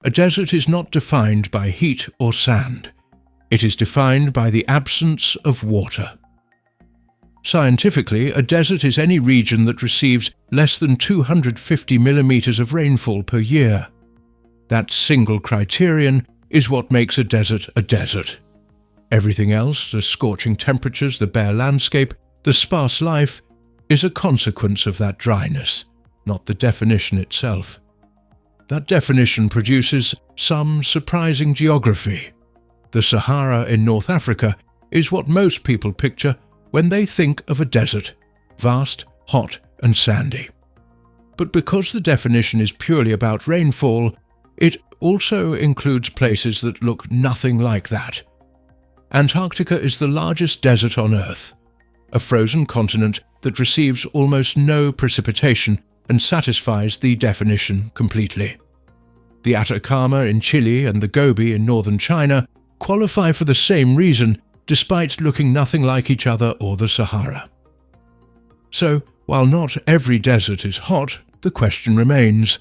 a desert is not defined by heat or sand. It is defined by the absence of water. Scientifically, a desert is any region that receives less than 250 millimeters of rainfall per year. That single criterion is what makes a desert a desert. Everything else, the scorching temperatures, the bare landscape, the sparse life, is a consequence of that dryness, not the definition itself. That definition produces some surprising geography. The Sahara in North Africa is what most people picture when they think of a desert, vast, hot and sandy. But because the definition is purely about rainfall, it also includes places that look nothing like that. Antarctica is the largest desert on Earth, a frozen continent that receives almost no precipitation and satisfies the definition completely. The Atacama in Chile and the Gobi in northern China qualify for the same reason, despite looking nothing like each other or the Sahara. So, while not every desert is hot, the question remains,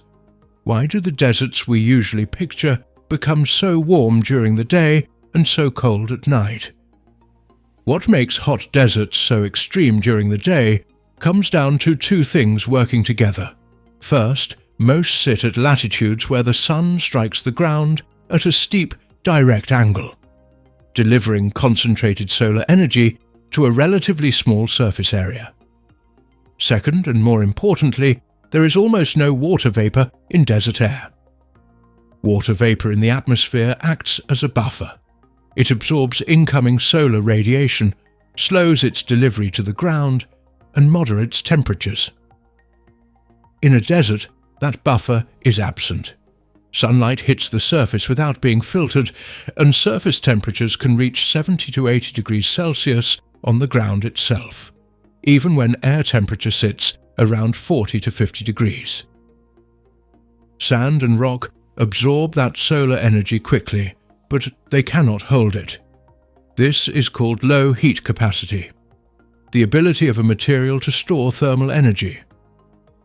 why do the deserts we usually picture become so warm during the day and so cold at night? What makes hot deserts so extreme during the day comes down to two things working together. First, most sit at latitudes where the sun strikes the ground at a steep, direct angle, delivering concentrated solar energy to a relatively small surface area. Second, and more importantly, there is almost no water vapor in desert air. Water vapor in the atmosphere acts as a buffer. It absorbs incoming solar radiation, slows its delivery to the ground, and moderates temperatures. In a desert, that buffer is absent. Sunlight hits the surface without being filtered, and surface temperatures can reach 70 to 80 degrees Celsius on the ground itself, even when air temperature sits around 40 to 50 degrees. Sand and rock absorb that solar energy quickly, but they cannot hold it. This is called low heat capacity, the ability of a material to store thermal energy.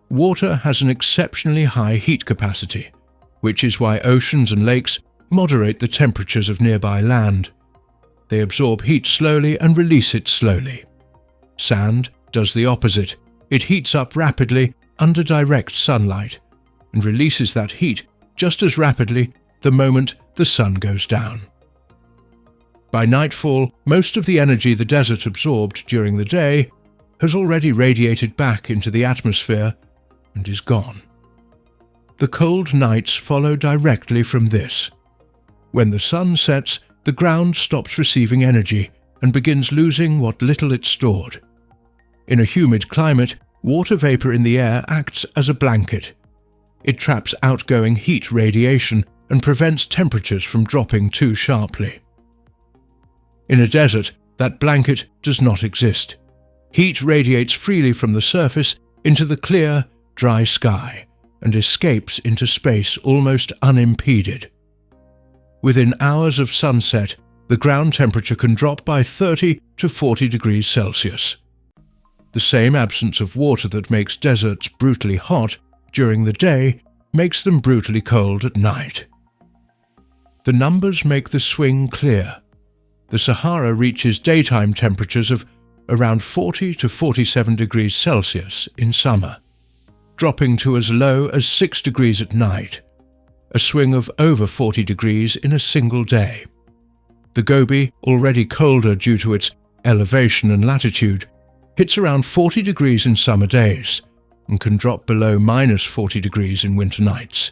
Water has an exceptionally high heat capacity, which is why oceans and lakes moderate the temperatures of nearby land. They absorb heat slowly and release it slowly. Sand does the opposite. It heats up rapidly under direct sunlight and releases that heat just as rapidly the moment the sun goes down. By nightfall, most of the energy the desert absorbed during the day has already radiated back into the atmosphere and is gone. The cold nights follow directly from this. When the sun sets, the ground stops receiving energy and begins losing what little it stored. In a humid climate, water vapor in the air acts as a blanket. It traps outgoing heat radiation and prevents temperatures from dropping too sharply. In a desert, that blanket does not exist. Heat radiates freely from the surface into the clear, dry sky and escapes into space almost unimpeded. Within hours of sunset, the ground temperature can drop by 30 to 40 degrees Celsius. The same absence of water that makes deserts brutally hot during the day makes them brutally cold at night. The numbers make the swing clear. The Sahara reaches daytime temperatures of around 40 to 47 degrees Celsius in summer, dropping to as low as 6 degrees at night, a swing of over 40 degrees in a single day. The Gobi, already colder due to its elevation and latitude, hits around 40 degrees in summer days and can drop below minus 40 degrees in winter nights,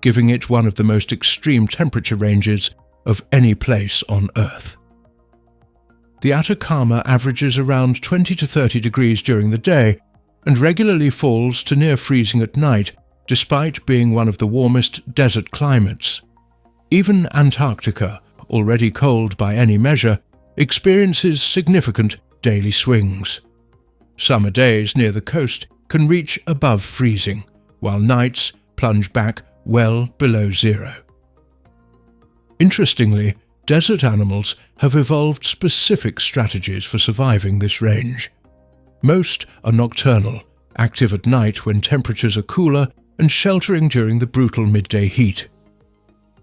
giving it one of the most extreme temperature ranges of any place on Earth. The Atacama averages around 20 to 30 degrees during the day and regularly falls to near freezing at night, despite being one of the warmest desert climates. Even Antarctica, already cold by any measure, experiences significant daily swings. Summer days near the coast can reach above freezing, while nights plunge back well below zero. Interestingly, desert animals have evolved specific strategies for surviving this range. Most are nocturnal, active at night when temperatures are cooler and sheltering during the brutal midday heat.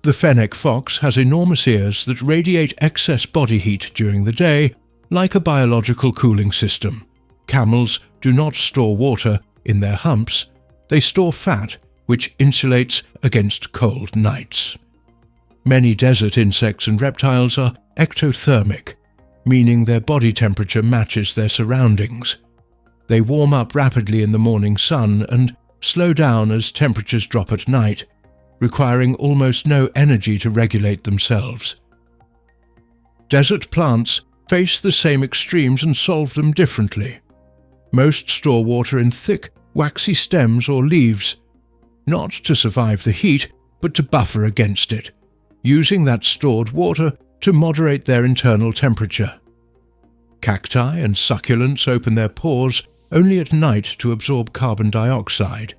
The fennec fox has enormous ears that radiate excess body heat during the day, like a biological cooling system. Camels do not store water in their humps, they store fat, which insulates against cold nights. Many desert insects and reptiles are ectothermic, meaning their body temperature matches their surroundings. They warm up rapidly in the morning sun and slow down as temperatures drop at night, requiring almost no energy to regulate themselves. Desert plants face the same extremes and solve them differently. Most store water in thick, waxy stems or leaves, not to survive the heat, but to buffer against it, using that stored water to moderate their internal temperature. Cacti and succulents open their pores only at night to absorb carbon dioxide,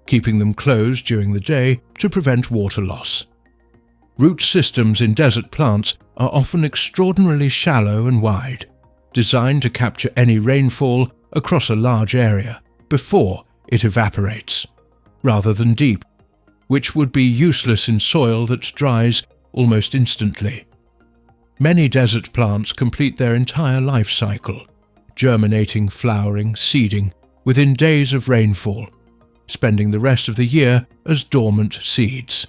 keeping them closed during the day to prevent water loss. Root systems in desert plants are often extraordinarily shallow and wide, designed to capture any rainfall across a large area before it evaporates, rather than deep, which would be useless in soil that dries almost instantly. Many desert plants complete their entire life cycle, germinating, flowering, seeding, within days of rainfall, spending the rest of the year as dormant seeds.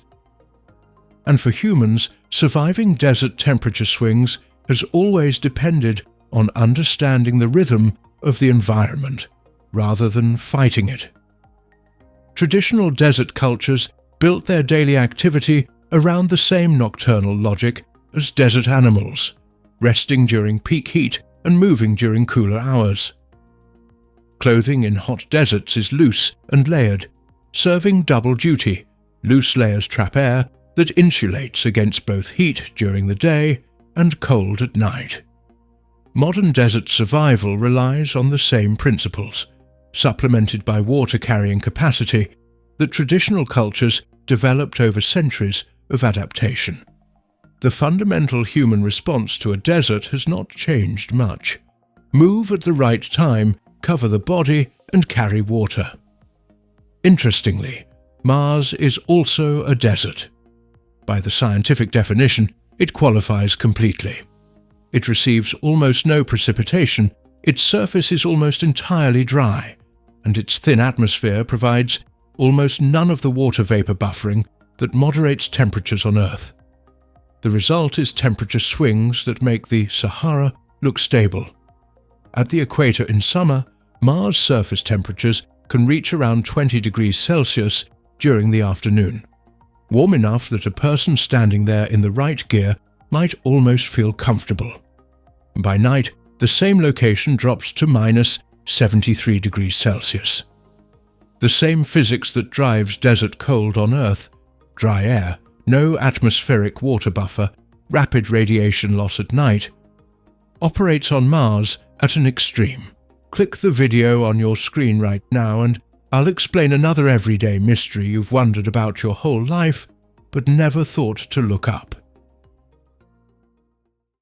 And for humans, surviving desert temperature swings has always depended on understanding the rhythm of the environment, rather than fighting it. Traditional desert cultures built their daily activity around the same nocturnal logic as desert animals, resting during peak heat and moving during cooler hours. Clothing in hot deserts is loose and layered, serving double duty. Loose layers trap air that insulates against both heat during the day and cold at night. Modern desert survival relies on the same principles, supplemented by water-carrying capacity, that traditional cultures developed over centuries of adaptation. The fundamental human response to a desert has not changed much. Move at the right time, cover the body, and carry water. Interestingly, Mars is also a desert. By the scientific definition, it qualifies completely. It receives almost no precipitation, its surface is almost entirely dry, and its thin atmosphere provides almost none of the water vapor buffering that moderates temperatures on Earth. The result is temperature swings that make the Sahara look stable. At the equator in summer, Mars' surface temperatures can reach around 20 degrees Celsius during the afternoon, warm enough that a person standing there in the right gear might almost feel comfortable. By night, the same location drops to minus 73 degrees Celsius. The same physics that drives desert cold on Earth, dry air, no atmospheric water buffer, rapid radiation loss at night, operates on Mars at an extreme. Click the video on your screen right now and I'll explain another everyday mystery you've wondered about your whole life but never thought to look up.